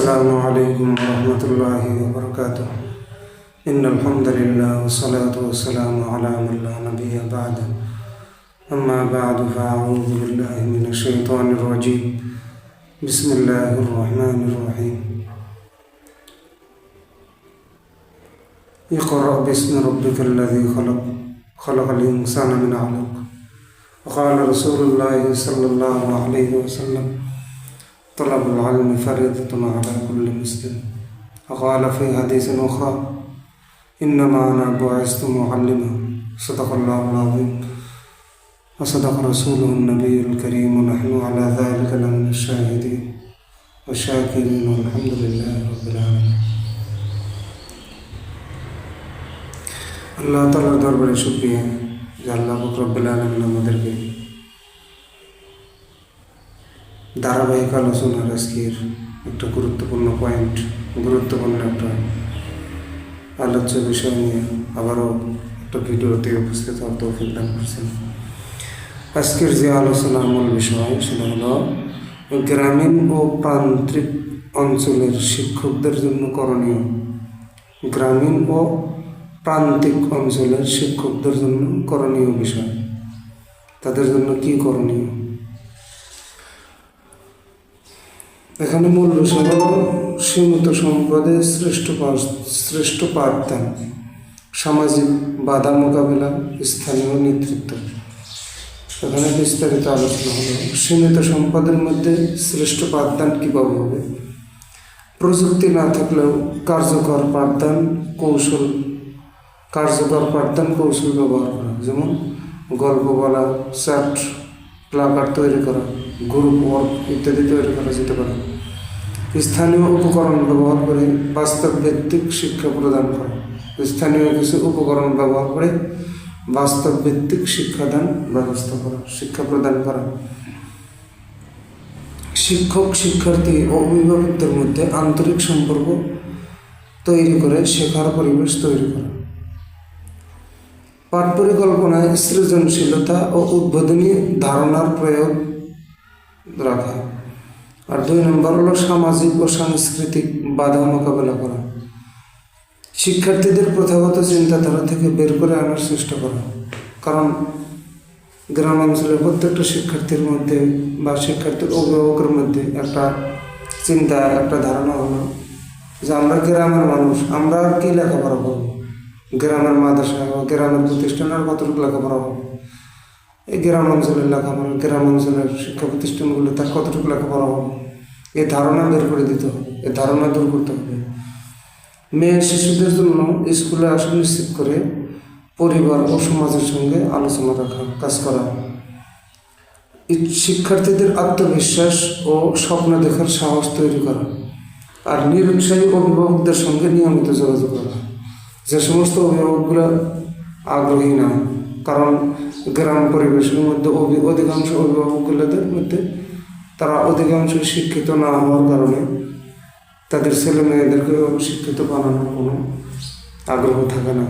السلام عليكم ورحمة الله وبركاته. إن الحمد لله والصلاة والسلام على من لا نبي بعده. أما بعد فأعوذ بالله من الشيطان الرجيم. بسم الله الرحمن الرحيم. اقرأ باسم ربك الذي خلق خلق الإنسان من علق. وقال رسول الله صلى الله عليه وسلم طلب العلم فريضة على كل مسلم. وقال في حديث آخر إنما أنا بعثت معلما. صدق الله العظيم وصدق رسوله النبي الكريم ونحن على ذلك لمن الشاهدين والشاكرين والحمد لله رب العالمين. আল্লাহ তাআলার দরবারে শুকরিয়া যে আল্লাহ রব্বুল আলামিন আমাদেরকে ধারাবাহিক আলোচনার আজকের একটা গুরুত্বপূর্ণ একটা আলোচ্য বিষয় নিয়ে আবারও একটা ভিডিওতে উপস্থিত হওয়ার তৌফিক দান করছেন। আজকের যে আলোচনার মূল বিষয় সেটা হলো গ্রামীণ ও প্রান্তিক অঞ্চলের শিক্ষকদের জন্য করণীয়। গ্রামীণ ও প্রান্তিক অঞ্চলের শিক্ষকদের জন্য করণীয় বিষয়, তাদের জন্য কি করণীয়। এখানে মূল বিষয় হল সীমিত সম্পদে শ্রেষ্ঠ পাঠদান, সামাজিক বাধা মোকাবেলা, স্থানীয় নেতৃত্ব। এখানে বিস্তারিত আলোচনা হলো সীমিত সম্পদের মধ্যে শ্রেষ্ঠ পাঠদান কীভাবে হবে। প্রযুক্তি না থাকলেও কার্যকর পাঠদান কৌশল ব্যবহার করা, যেমন গল্প বলা, চার্ট, প্লাকার্ড তৈরি করা, গ্রুপ ওয়ার্ক ইত্যাদি তৈরি করা যেতে পারে। স্থানীয় উপকরণ ব্যবহার করে বাস্তব ভিত্তিক শিক্ষা প্রদান করা। স্থানীয় কিছু উপকরণ ব্যবহার করে বাস্তব ভিত্তিক শিক্ষা প্রদান করা। শিক্ষক, শিক্ষার্থী ও অভিভাবকদের মধ্যে আন্তরিক সম্পর্ক তৈরি করে শেখার পরিবেশ তৈরি করা। পাঠ পরিকল্পনায় সৃজনশীলতা ও উদ্বোধনী ধারণার প্রয়োগ রাখা। আর 2 নম্বর হলো সামাজিক ও সাংস্কৃতিক বাধা মোকাবেলা করা। শিক্ষার্থীদের প্রথাগত চিন্তাধারা থেকে বের করে আনার চেষ্টা করা। কারণ গ্রামাঞ্চলের প্রত্যেকটা শিক্ষার্থীর মধ্যে বা শিক্ষার্থীর অভিভাবকের মধ্যে একটা চিন্তা, একটা ধারণা হলো যে আমরা গ্রামের মানুষ, আমরা আর কি লেখাপড়া করবো, গ্রামের মাদ্রাসা বা গ্রামের প্রতিষ্ঠান আর কতটুকু লেখাপড়া হবে। এই গ্রাম অঞ্চলের লেখাপড়া, গ্রাম অঞ্চলের শিক্ষা প্রতিষ্ঠানগুলো তার কতটুকু লেখাপড়া হবে, এই ধারণা বের করে দিতে হবে, এই ধারণা দূর করতে হবে। মেয়ে শিশুদের জন্য স্কুলে আসা নিশ্চিত করে পরিবার ও সমাজের সঙ্গে আলোচনা রাখা, কাজ করা। শিক্ষার্থীদের আত্মবিশ্বাস ও স্বপ্ন দেখার সাহস তৈরি করা। আর নিরুৎসাহী অভিভাবকদের সঙ্গে নিয়মিত যোগাযোগ করা। যে সমস্ত অভিভাবকগুলো আগ্রহী না, কারণ গ্রাম পরিবেশের মধ্যে অধিকাংশ অভিভাবকগুলোদের মধ্যে তারা অধিকাংশ শিক্ষিত না হওয়ার কারণে তাদের ছেলে মেয়েদেরকে শিক্ষিত বানানোর কোনো আগ্রহ থাকে না।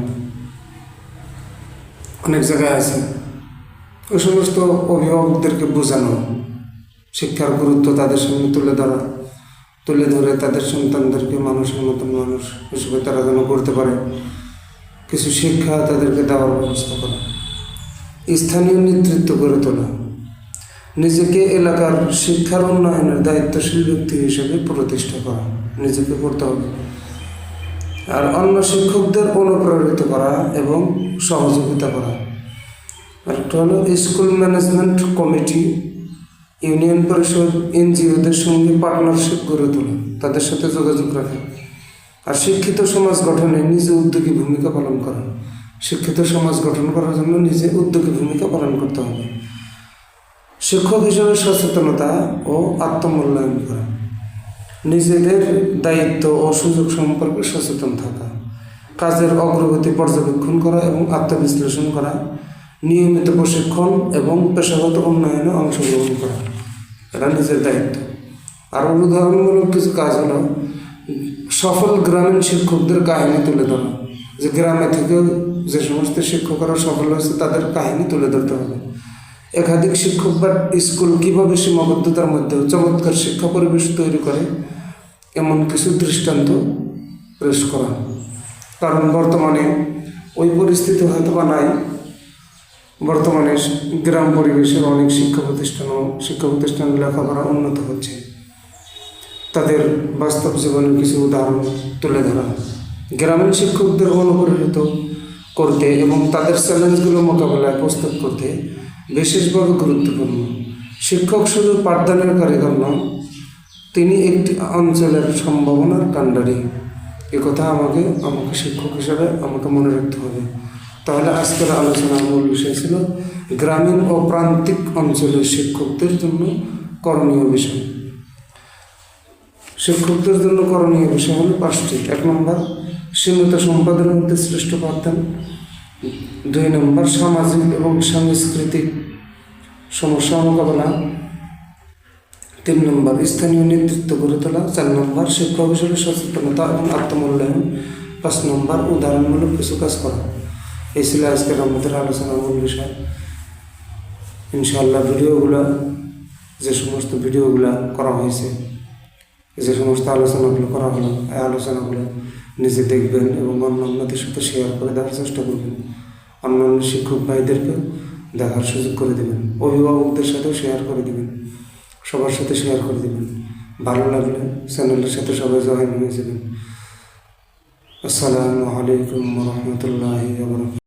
অনেক জায়গায় আছে ওই সমস্ত অভিভাবকদেরকে বোঝানো, শিক্ষার গুরুত্ব তাদের সামনে তুলে ধরে তাদের সন্তানদেরকে মানুষের মতন মানুষ হিসেবে তারা যেন করতে পারে, কিছু শিক্ষা তাদেরকে দেওয়ার ব্যবস্থা করা। স্থানীয় নেতৃত্ব গড়ে তোলা, নিজেকে এলাকার শিক্ষার উন্নয়নের দায়িত্বশীল ব্যক্তি হিসেবে প্রতিষ্ঠা করা, নিজেকে করতে হবে। আর অন্য শিক্ষকদের অনুপ্রাণিত করা এবং সহযোগিতা করা। আর একটা হলো স্কুল ম্যানেজমেন্ট কমিটি, ইউনিয়ন পরিষদ, এনজিওদের সঙ্গে পার্টনারশিপ গড়ে তোলা, তাদের সাথে যোগাযোগ রাখা। আর শিক্ষিত সমাজ গঠনে নিজে উদ্যোগী ভূমিকা পালন করা। শিক্ষিত সমাজ গঠন করার জন্য নিজে উদ্যোগী ভূমিকা পালন করতে হবে। শিক্ষক হিসেবে সচেতনতা ও আত্মমূল্যায়ন করা, নিজেদের দায়িত্ব ও সুযোগ সম্পর্কে সচেতন থাকা, কাজের অগ্রগতি পর্যবেক্ষণ করা এবং আত্মবিশ্লেষণ করা, নিয়মিত প্রশিক্ষণ এবং পেশাগত উন্নয়নে অংশগ্রহণ করা, এটা নিজের দায়িত্ব। আর উদাহরণমূলক কিছু কাজ হলো সফল গ্রামীণ শিক্ষকদের কাহিনী তুলে ধরা, যে গ্রামে থেকেও যে সমস্ত শিক্ষকরা সফল হয়েছে তাদের কাহিনী তুলে ধরতে হবে। একাধিক শিক্ষক বা স্কুল কীভাবে সীমাবদ্ধতার মধ্যেও চমৎকার শিক্ষা পরিবেশ তৈরি করে এমন কিছু দৃষ্টান্ত পেশ করা। কারণ বর্তমানে ওই পরিস্থিতি হয়তো বা নাই। বর্তমানে গ্রাম পরিবেশের অনেক শিক্ষা প্রতিষ্ঠান লেখাপড়া উন্নত হচ্ছে। তাদের বাস্তব জীবনের কিছু উদাহরণ তুলে ধরা গ্রামীণ শিক্ষকদের অনুপ্রাণিত করতে এবং তাদের চ্যালেঞ্জগুলো মোকাবেলায় প্রস্তুত করতে বিশেষভাবে গুরুত্বপূর্ণ। শিক্ষক শুধু পাঠদানের কারিগর নন, তিনি একটি অঞ্চলের সম্ভাবনার কাণ্ডারি। একথা আমাকে শিক্ষক হিসাবে আমাকে মনে রাখতে হবে। তাহলে আজকের আলোচনার মূল বিষয় ছিল গ্রামীণ ও প্রান্তিক অঞ্চলের শিক্ষকদের জন্য করণীয় বিষয়। শিক্ষকদের জন্য করণীয় বিষয় হলো 5টি। 1 নম্বর, সীমিত সম্পদের মধ্যে শ্রেষ্ঠ পাঠদান। 2 নম্বর, সামাজিক এবং সাংস্কৃতিক সমস্যা মোকাবেলা। 3 নম্বর, স্থানীয় নেতৃত্ব গড়ে তোলা। 4 নম্বর, শিক্ষক হিসেবে সচেতনতা এবং আত্মমূল্যায়ন। 5 নম্বর, উদাহরণমূলক কিছু কাজ করা। এই ছিল আজকের আমাদের আলোচনার মূল বিষয়। ইনশাআল্লাহ যে সমস্ত ভিডিওগুলো করা হয়েছে, যে সমস্ত আলোচনাগুলো করা হলো, এই আলোচনাগুলো নিজে দেখবেন এবং অন্যান্যদের সাথে শেয়ার করে দেওয়ার চেষ্টা করবেন। অন্যান্য শিক্ষক ভাইদেরকে দেখার সুযোগ করে দেবেন, অভিভাবকদের সাথেও শেয়ার করে দেবেন, সবার সাথে শেয়ার করে দেবেন। ভালো লাগলে চ্যানেলের সাথে সবাই জয়েন হয়ে যাবেন। আসসালামু আলাইকুম ওয়া রাহমাতুল্লাহি ওয়া বারাকাতুহু।